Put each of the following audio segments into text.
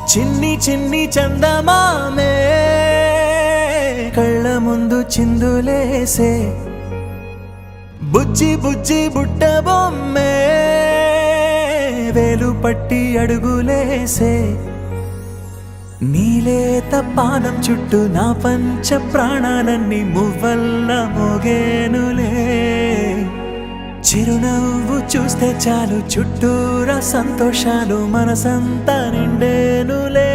చిన్ని చిన్ని చందమామే కళ్ళ ముందు చిందులేసే బుజ్జి బుజ్జి బుట్ట బొమ్మే వేలు పట్టి అడుగులేసే నీలేత పానం చుట్టూ నా పంచ ప్రాణాలన్నీ మువ్వల్ల మోగేనులే చిరునవ్వు చూస్తే చాలు చుట్టూరా సంతోషాలు మనసంతా నిండేనులే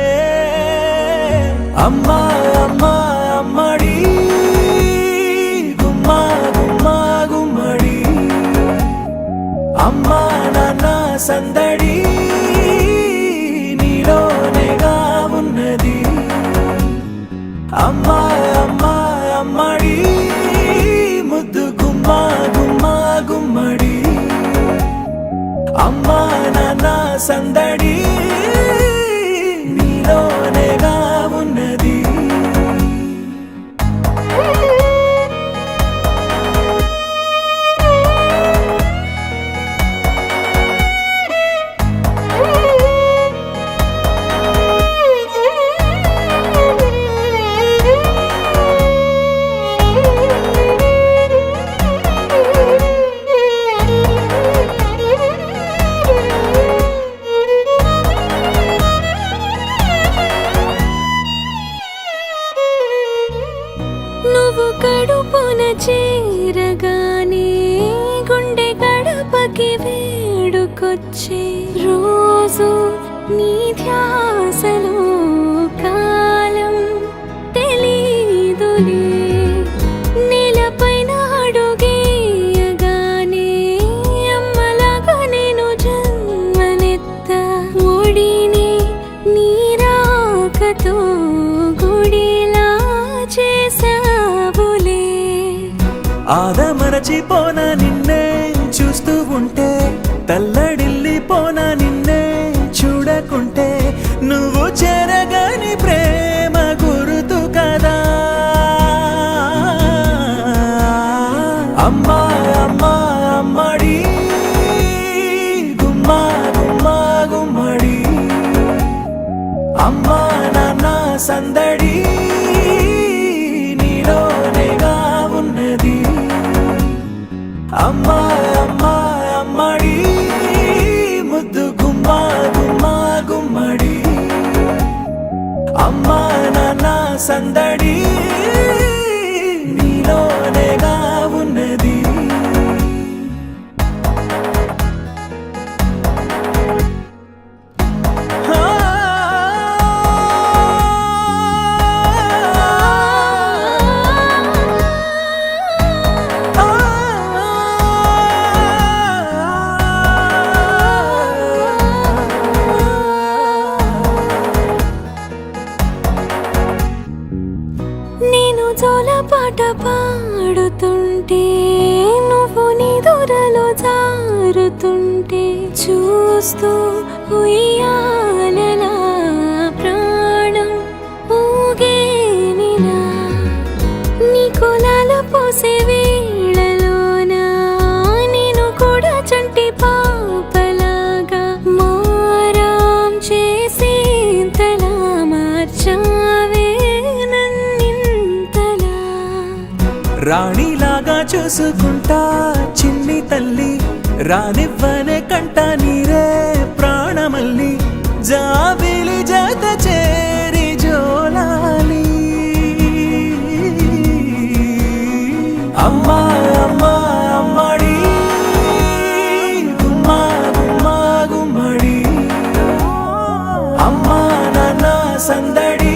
అమ్మా అమ్మా అమ్మడి గుమ్మా గుమ్మా గుమ్మడి అమ్మా నాన్న సందడి నీలోనేగా ఉన్నది అమ్మా అమ్మా అమ్మడి ముద్దు గుమ్మా గుమ్మా గుమ్మడి అమ్మా నాన్న సందడి నీలోనేగా ఉన్నది నువ్వు కడుపున చేరగానే గుండె గడపకి వేడుకొచ్చే రోజు నీ ధ్యాసలో కాలం తెలీదులే నేలపైన అడుగేయగానే అమ్మలాగా నేను జన్మనెత్త ఒడిని నీ రాకతో గుడిలా చేసావులే ఆదమరచిపోనా నిన్నే చూస్తూ ఉంటే తల్లడిల్లిపోనా నిన్నే చూడకుంటే నువ్వు చెరగని ప్రేమ గురుతు కదా అమ్మా అమ్మా అమ్మడి గుమ్మా గుమ్మా గుమ్మడి అమ్మా నాన్న సందడి నీలోనేగా ఉన్నది అమ్మా అమ్మా అమ్మడి ముద్దు గుమ్మా గుమ్మా గుమ్మడి అమ్మా నాన్న సందడి నీలోనేగా ఉన్నది నేను జోలపాట పాడుతుంటే నువ్వు నీ దూరలో జారుతుంటే చూస్తూ ఉయ్యాలలా ప్రాణం ఊగేనిలా నీ కులాల పోసే వేళలోనా నేను కూడా చంటి పాపలాగా మారాం చేసేంతలా మార్చావే రాణిలాగా చూసుకుంటా చిన్ని తల్లి రానివ్వనే కంట నీరే ప్రాణమల్లి జాబిలి జత చేరి జోలాలి అమ్మా అమ్మా అమ్మడి గుమ్మా గుమ్మా గుమ్మడి అమ్మా నాన్న సందడి